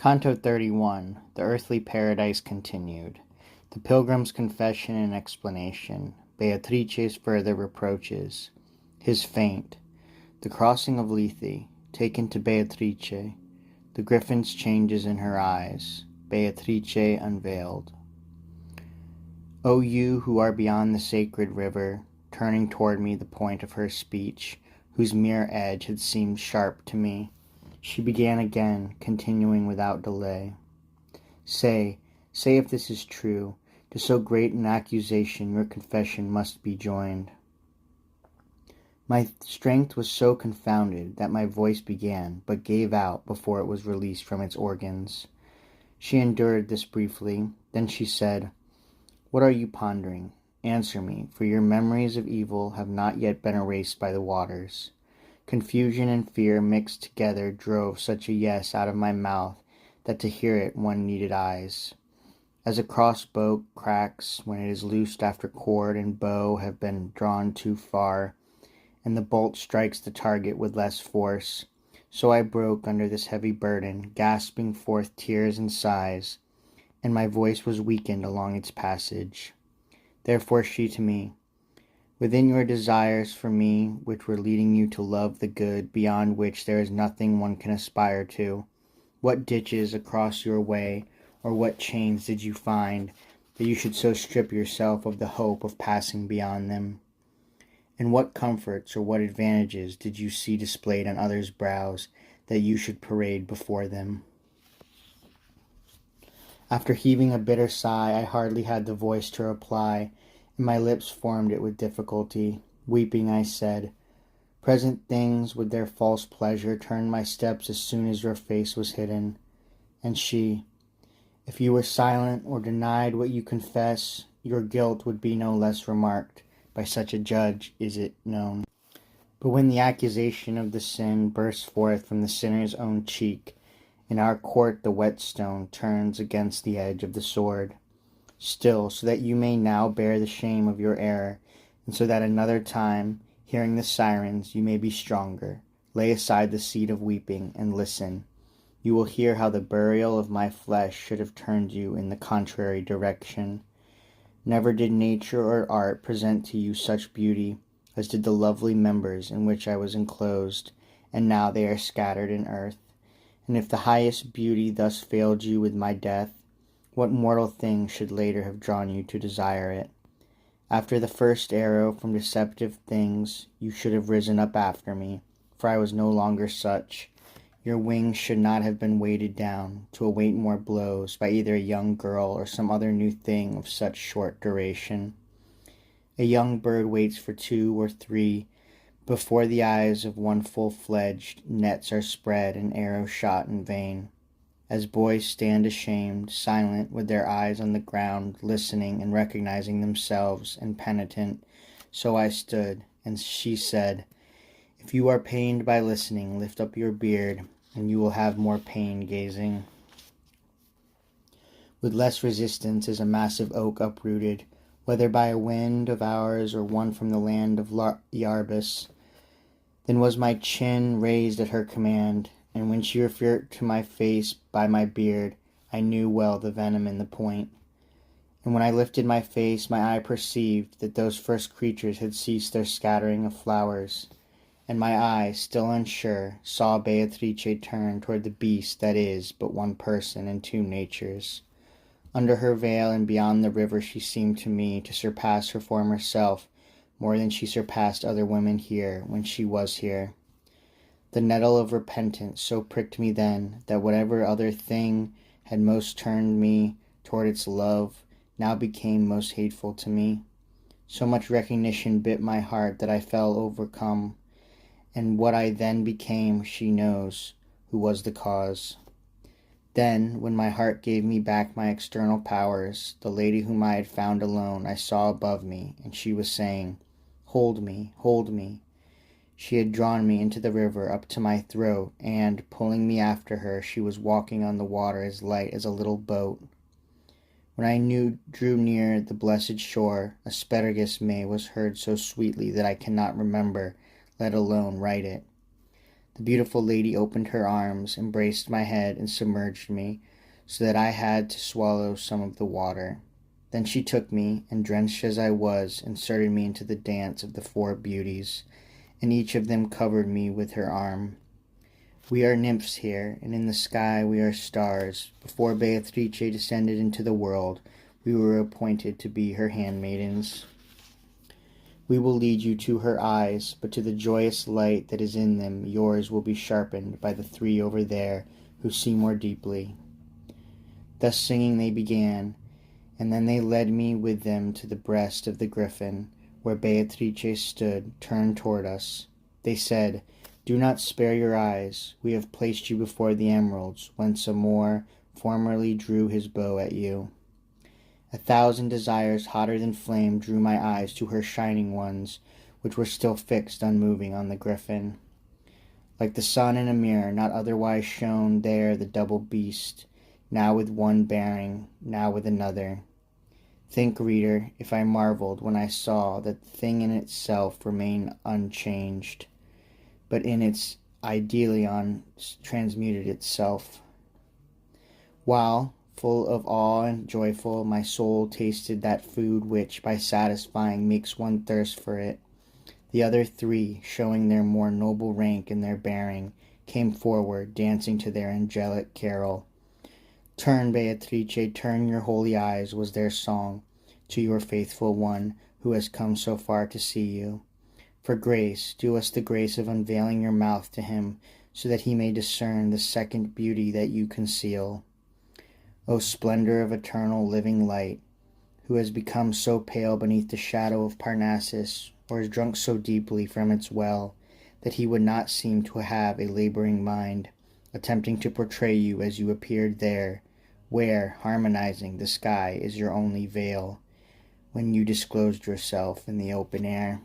Canto 31, The Earthly Paradise Continued. The Pilgrim's Confession and Explanation. Beatrice's further reproaches. His faint. The crossing of Lethe. Taken to Beatrice. The griffin's changes in her eyes. Beatrice unveiled. O you who are beyond the sacred river, turning toward me the point of her speech, whose mere edge had seemed sharp to me, she began again, continuing without delay. Say if this is true, to so great an accusation your confession must be joined. My strength was so confounded that my voice began, but gave out before it was released from its organs. She endured this briefly, then she said, "What are you pondering? Answer me, for your memories of evil have not yet been erased by the waters." Confusion and fear mixed together drove such a yes out of my mouth that to hear it one needed eyes. As a crossbow cracks when it is loosed after cord and bow have been drawn too far, and the bolt strikes the target with less force, so I broke under this heavy burden, gasping forth tears and sighs, and my voice was weakened along its passage. Therefore she to me, "Within your desires for me, which were leading you to love the good, beyond which there is nothing one can aspire to, what ditches across your way, or what chains did you find, that you should so strip yourself of the hope of passing beyond them? And what comforts or what advantages did you see displayed on others' brows, that you should parade before them?" After heaving a bitter sigh, I hardly had the voice to reply, and my lips formed it with difficulty. Weeping, I said, "Present things with their false pleasure turned my steps as soon as your face was hidden." And she, "If you were silent or denied what you confess, your guilt would be no less remarked. By such a judge is it known. But when the accusation of the sin bursts forth from the sinner's own cheek, in our court the whetstone turns against the edge of the sword. Still, so that you may now bear the shame of your error, and so that another time, hearing the sirens, you may be stronger, lay aside the seat of weeping, and listen. You will hear how the burial of my flesh should have turned you in the contrary direction. Never did nature or art present to you such beauty as did the lovely members in which I was enclosed, and now they are scattered in earth. And if the highest beauty thus failed you with my death, what mortal thing should later have drawn you to desire it? After the first arrow from deceptive things, you should have risen up after me, for I was no longer such. Your wings should not have been weighted down, to await more blows by either a young girl or some other new thing of such short duration. A young bird waits for 2 or 3. Before the eyes of one full-fledged, nets are spread and arrows shot in vain. As boys stand ashamed, silent, with their eyes on the ground, listening and recognizing themselves, and penitent, so I stood, and she said, "If you are pained by listening, lift up your beard, and you will have more pain gazing." With less resistance is a massive oak uprooted, whether by a wind of ours or one from the land of Iarbas. Then was my chin raised at her command, and when she referred to my face by my beard, I knew well the venom in the point. And when I lifted my face, my eye perceived that those first creatures had ceased their scattering of flowers, and my eye, still unsure, saw Beatrice turn toward the beast that is but one person in 2 natures. Under her veil and beyond the river she seemed to me to surpass her former self more than she surpassed other women here when she was here. The nettle of repentance so pricked me then that whatever other thing had most turned me toward its love now became most hateful to me. So much recognition bit my heart that I fell overcome, and what I then became she knows, who was the cause. Then, when my heart gave me back my external powers, the lady whom I had found alone I saw above me, and she was saying, "Hold me, hold me." She had drawn me into the river up to my throat, and, pulling me after her, she was walking on the water as light as a little boat. When I drew near the blessed shore, a Asparagus May was heard so sweetly that I cannot remember, let alone write it. The beautiful lady opened her arms, embraced my head, and submerged me, so that I had to swallow some of the water. Then she took me, and drenched as I was, inserted me into the dance of the four beauties, and each of them covered me with her arm. We are nymphs here, and in the sky we are stars. Before Beatrice descended into the world, we were appointed to be her handmaidens. We will lead you to her eyes, but to the joyous light that is in them, yours will be sharpened by the three over there who see more deeply. Thus singing they began, and then they led me with them to the breast of the griffin, where Beatrice stood, turned toward us. They said, "Do not spare your eyes. We have placed you before the emeralds, whence a Moor formerly drew his bow at you." 1,000 desires hotter than flame drew my eyes to her shining ones, which were still fixed unmoving on the griffin. Like the sun in a mirror, not otherwise shone there the double beast, now with one bearing, now with another. Think, reader, if I marveled when I saw that the thing in itself remained unchanged, but in its idealion transmuted itself. While, full of awe and joyful, my soul tasted that food which, by satisfying, makes one thirst for it, the other three, showing their more noble rank in their bearing, came forward, dancing to their angelic carol. "Turn, Beatrice, turn your holy eyes," was their song, "to your faithful one, who has come so far to see you. For grace, do us the grace of unveiling your mouth to him, so that he may discern the second beauty that you conceal. O splendor of eternal living light, who has become so pale beneath the shadow of Parnassus, or has drunk so deeply from its well, that he would not seem to have a laboring mind, attempting to portray you as you appeared there, where, harmonizing, the sky is your only veil, when you disclosed yourself in the open air.